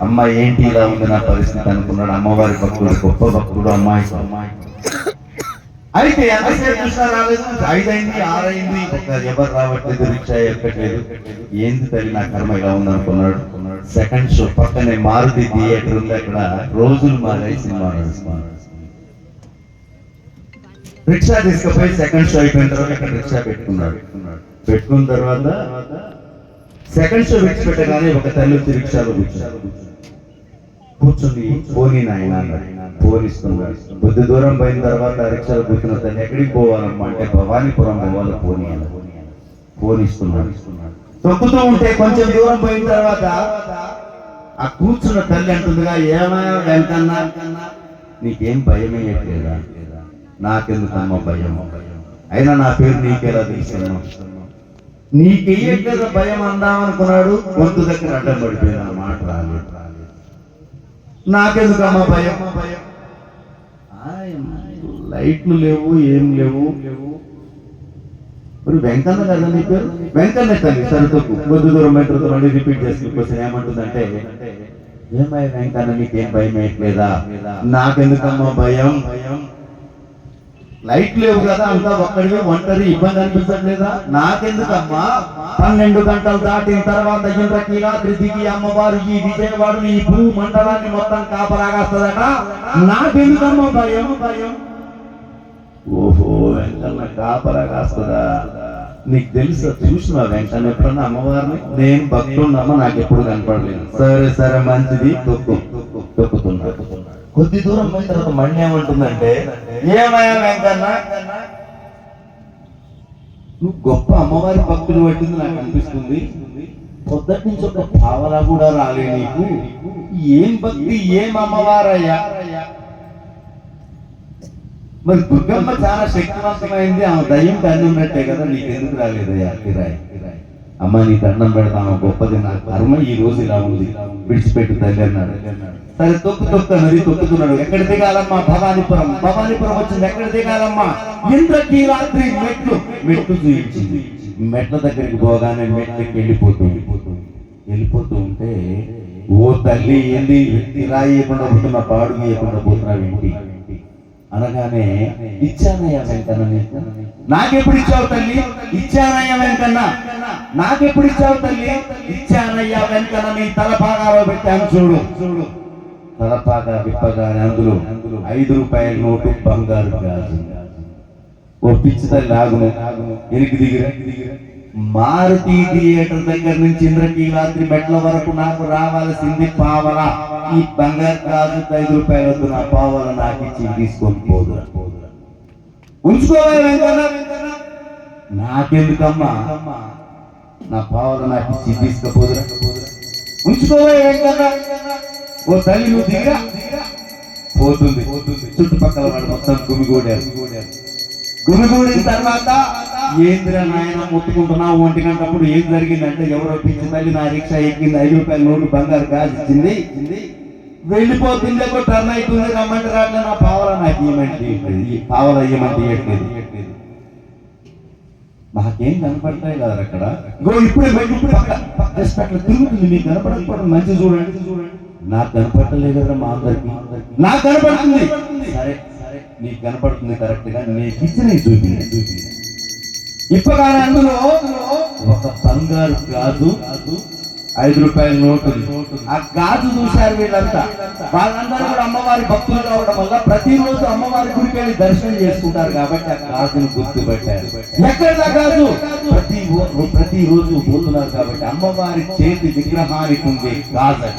అమ్మ ఏంటి ఇలా ఉంది నా పరిస్థితి అనుకున్నాడు. అమ్మవారి భక్తుడు, గొప్ప భక్తుడు అమ్మాయి. అయితే ఎంతసేపు చూసినా రాలేదు. 5 అయింది, 6 అయింది, ఎవరు రావట్లేదు, రిక్షా ఎక్కట్లేదు. ఏంది తల్లి నా కర్మ ఇలా ఉంది అనుకున్నాడు. సెకండ్ షో పక్కనే మారుతి థియేటర్ ఉంది, అక్కడ రోజులు మారాయి సినిమా నడుస్తున్నాడు. రిక్షా తీసుకుపోయి సెకండ్ షో అయిపోయిన తర్వాత అక్కడ రిక్షా పెట్టుకున్నాడు. పెట్టుకున్న తర్వాత సెకండ్ షో విడిచిపెట్టగానే ఒక తల్లి వచ్చి రిక్షాలో కూర్చుంది. పోనీ నాయన అన్నాడు. ఫోన్ ఇస్తున్నాడు. కొద్ది దూరం పోయిన తర్వాత రిక్షాలో కూర్చున్న తల్లి ఎక్కడికి పోవాలమ్మా అంటే భవానీపురం పోవాలి, పోనీ అన్న. ఫోన్ ఇస్తున్నాడు. తొక్కుతూ ఉంటే కొంచెం దూరం పోయిన తర్వాత ఆ కూర్చున్న తల్లి అంటుందిగా, ఏమైనా వెంకన్నా నీకేం భయం వేయట్లేదా? నాకెందుకమ్మ భయం? అయినా నా పేరు నీకెలా తీసుకున్నావు? నీకెయ్యట్లేదా భయం అందామనుకున్నాడు. గొంతు దగ్గర అడ్డం పడిపోయింది, ఆ మాట రాలేదు. నాకెందుకమ్మా భయం? లైట్లు లేవు, ఏం లేవు. మరి వెంకన్న కదా నీ పేరు? వెంకన్న తల్లి సరితకు కొద్ది దూరం మెట్రోతో మళ్ళీ రిపీట్ చేసుకుని ఏమంటుందంటే, ఏమై వెంకన్న నీకేం భయం వేయట్లేదా? నాకెందుకమ్మా భయం? లైట్ లేవు కదా, అంతా ఒక్కడివి, ఒంటరి, ఇబ్బంది అనిపించట్లేదా? నాకెందుకమ్మా? 12 గంటలు దాటిన తర్వాత ఇంద్రకీలాద్రి దిగి అమ్మవారు ఈ విజయవాడని, ఈ భూ మండలాన్ని మొత్తం కాపలాగాస్తుందట. నాకెందుకమ్మా భయం? ఓహో, వెంకన్న కాపలాగాస్తుందా? నీకు తెలుసా? చూసినా వెంకన్న ఎప్పుడన్నా అమ్మవారిని? నేను భక్తున్నమ్మా, నాకు ఎప్పుడు కనపడలేదు. సరే మంచిది, తొక్కుతున్నా. కొద్ది దూరం పోయిన తర్వాత మళ్ళీ ఏమంటుందంటే, ఏమయ్యా వెంకన్న, నువ్వు గొప్ప అమ్మవారి భక్తులు పట్టింది నాకు అనిపిస్తుంది. పొద్దుటి నుంచి ఒక భావన కూడా రాలే నీకు. ఏం భక్తి, ఏం అమ్మవారయ్యా? మరి దుర్గమ్మ చాలా శక్తివంతమైంది, ఆమె దయ్యం దండం ఉన్నట్టే కదా, నీకెందుకు రాలేదయ్యా కిరాయి? అమ్మ నీ దండం పెడతాను, గొప్పది నా కర్మ ఈ రోజు ఇలా ఉంది, విడిచిపెట్టు తల్లి అన్నాడు. సరే తొక్కు నది తొక్కుతున్నాడు. ఎక్కడ దిగాలమ్మా? భవానీపురం వచ్చింది. ఎక్కడ దిగాలమ్మా? ఇంద్రకీలాద్రి మెట్లు చూపించింది. మెట్ల దగ్గరికి పోగానే మెట్లకి వెళ్ళిపోతూ ఉంటే, ఓ తల్లి ఏంది రాయి ఇవ్వకుండా పోతున్నా, పాడు ఇవ్వకుండా పోతున్నావు ఏంటి అనగానే, ఇచ్చానయ్యా వెంకన్న, నాకెప్పుడు ఇచ్చావు తల్లి? ఇచ్చానయ్యా వెంకన్న, నాకెప్పుడు ఇచ్చావు తల్లి? ఇచ్చానయ్యా వెంకన్న, నీ తలపాగాలో పెట్టాను చూడు. తలపాగా విప్పగానే అందులో 5 రూపాయల నోటు, బంగారు గాజు. ఓ పిచ్చి తల్లి ఆగును, ఎనికి దిగిర. మారుతి థియేటర్ దగ్గర నుంచి ఇంద్రకీలాద్రి మెట్ల వరకు నాకు రావాల్సింది పావల. ఈ బంగారు గాజు 5 రూపాయలు వద్దు, నా పావల నాకు ఇచ్చి తీసుకొని పోదురా. ఉంచుకోవాలి వెంకన్న. నాకెందుకమ్మా? నా పావల నాకు ఇచ్చి తీసుకుపోదురా. ఉంచుకోవాలి వెంకన్న. ఓ తల్లి నువ్వు దిగిరా. పోతుంది. చుట్టుపక్కల వాడు మొత్తం గుమిగూడిన తర్వాత, ఏందిరా నాయన ముట్టుకుంటున్నావు? 1 గంటప్పుడు ఏం జరిగిందంటే, ఎవరో పిచ్చి తల్లి నా రిక్షా ఎక్కింది, 5 రూపాయల నోటు, బంగారు గాజు ఇచ్చింది, వెళ్ళిపోతుంది. ఒక టర్న్ అవుతుంది, రమ్మంటే రాట్లే, నా పావల నాకు ఇవ్వమంటే, పావల ఇవ్వమంటే ఇవ్వట్లేదు. నాకేం కనపడతాయి కదా అక్కడ. ఇప్పుడే జస్ట్ అట్లా తిరుగుతుంది, మీకు కనపడకపోవడం మంచి చూడండి. నాకు కనపడలేదు కదా మా అందరికి, నాకు కనపడుతుంది. సరే నీకు కనపడుతుంది కరెక్ట్ గా, నీకు ఇచ్చిన చూపి. ఇప్పగానే అందులో ఒక బంగారు గాజు, 5 రూపాయల నోటు. ఆ గాజు చూశారు వీళ్ళంతా. వాళ్ళందరూ కూడా అమ్మవారి భక్తులు కావడం వల్ల ప్రతిరోజు అమ్మవారి గుడికి వెళ్ళి దర్శనం చేసుకుంటారు కాబట్టి ఆ గాజును గుర్తుపెట్టారు. ఎక్కడ గాజు? ప్రతిరోజు పోతున్నారు కాబట్టి అమ్మవారి చేతి విగ్రహానికి ఉంది గాజు.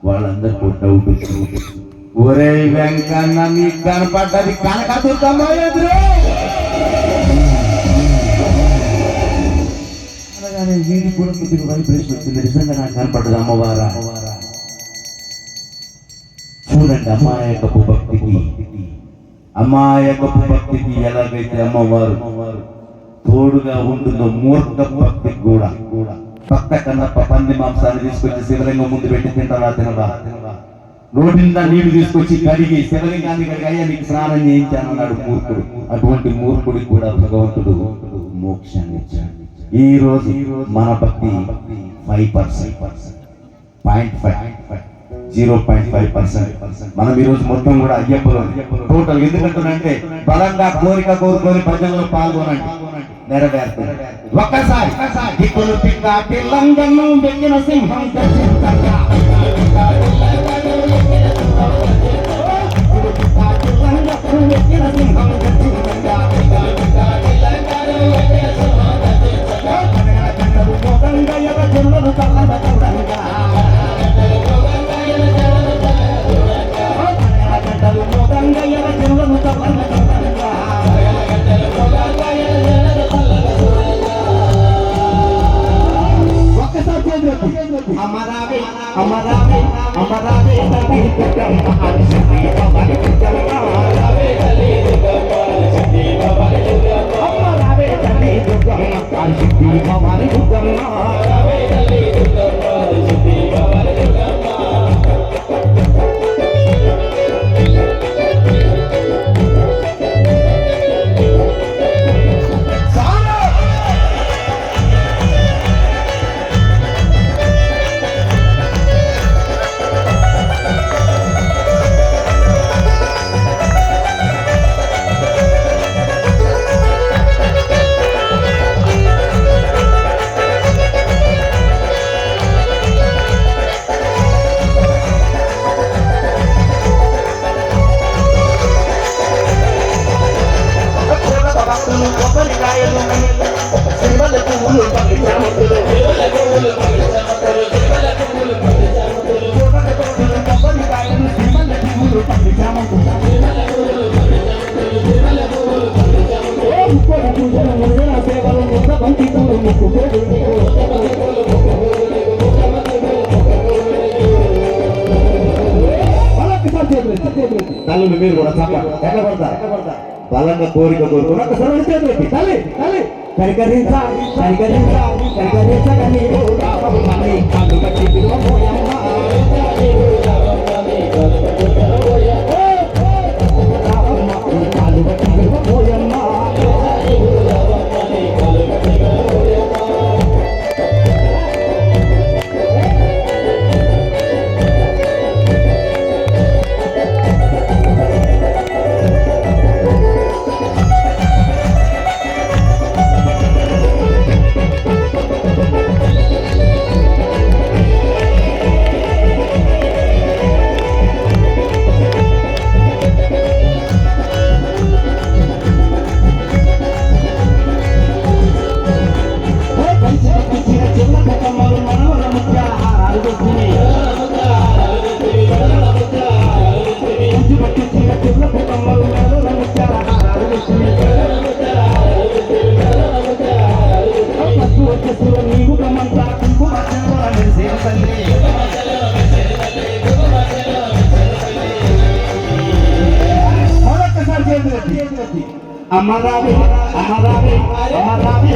వాళ్ళందరికీ డౌట్ వచ్చింది, ఒరే వెంకన్న నీకు కనపడ్డది కనకదుర్గమ్మ ఎదురు. అనగానే వీడికి కూడా కొద్దిగా వైబ్రేషన్ వచ్చింది, నిజంగా నాకు కనపడ్డది అమ్మవారా. చూడండి అమాయకపు భక్తికి ఎలాగైతే అమ్మవారు తోడుగా ఉంటుందో మూర్ఖ భక్తికి కూడా. భక్త కన్నప్ప పంది మాంసాన్ని తీసుకొచ్చి శివలింగం ముందు పెట్టి తినవా? నోటిందా నీళ్లు తీసుకొచ్చి కడిగి శివలింగాన్ని కడిగి, అయ్యా నీకు స్నానం చేయించానన్నాడు మూర్ఖుడు. అటువంటి మూర్ఖుడికి కూడా భగవంతుడు మోక్షాన్ని ఇచ్చాడు. ఈ రోజు మన భక్తి 5%. 0.5%. మనం ఈరోజు మొత్తం కూడా అయ్యప్పలో టోటల్ ఎందుకంటున్నానంటే బలంగా కోరిక కోరుకొని ప్రజల్లో పాల్గొనండి, నెరవేరుతుంది. ఒక్కసారి దిక్కులు పిల్ల పిల్లంగను వెంగిన సింహం అమరావే అమరావే అమరావే తల్లి దుర్గమ్మ ఆదిశక్తి భవాని దుర్గమ్మ అమరావే తల్లి దుర్గమ్మ ఆదిశక్తి భవాని దుర్గమ్మ అమరావే తల్లి దుర్గమ్మ ఆదిశక్తి భవాని దుర్గమ్మ అమరావే తల్లి దుర్గమ్మ ఆదిశక్తి భవాని దుర్గమ్మ. తల్లి మీరు కూడా ఎట్లా పడతారు బలంగా కోరిక కోరుకుని ఒకసారి చేతులెత్తి తల్లి తల్లి కరికరించా కరికరించా కరికరించగా నీవు రామని కాళ్ళు కట్టి పిలువబోయమ్మ కాళ్ళు కట్టి పిలువబోయమ్మ. అమరావే అమరావే అమరావే